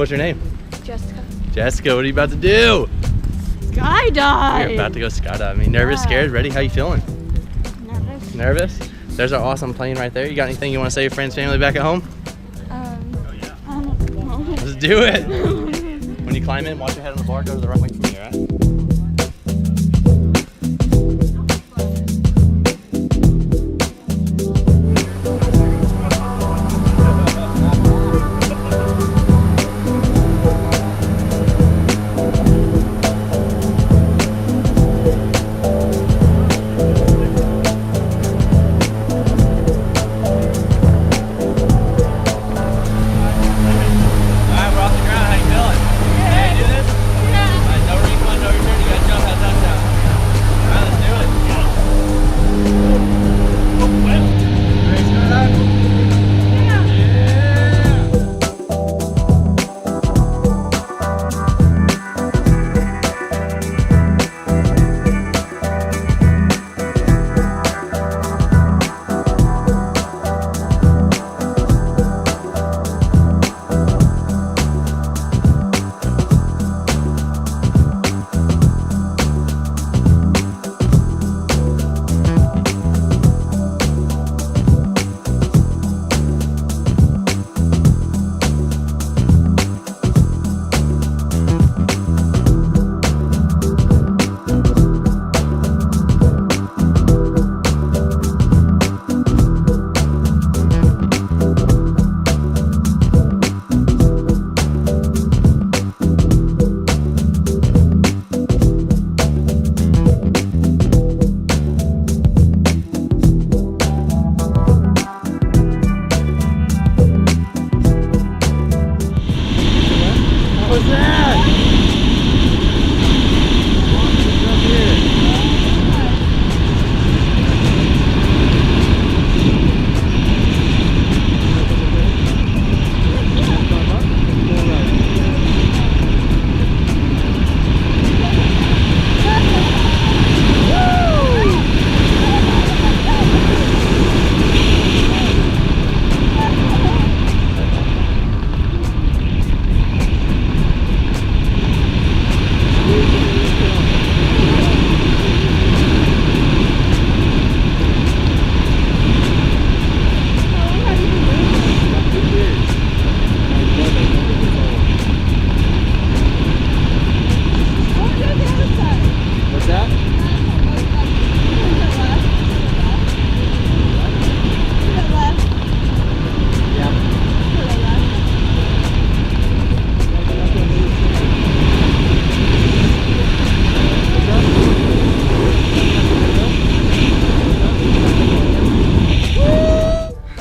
What's your name? Jessica. Jessica, what are you about to do? Skydive. You're about to go skydiving. Nervous, scared, ready? How you feeling? Nervous. Nervous? There's our awesome plane right there. You got anything you want to say to your friends, family back at home? I don't know. Let's do it. When you climb in, watch your head on the bar. Go to the right way from me, all right?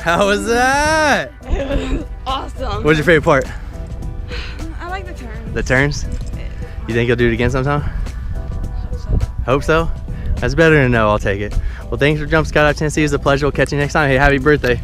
How was that? It was awesome. What was your favorite part? I like the turns. The turns? You think you'll do it again sometime? Hope so. Hope so? That's better than no, I'll take it. Well, thanks for Jump Skydive Tennessee. It was a pleasure. We'll catch you next time. Hey, happy birthday.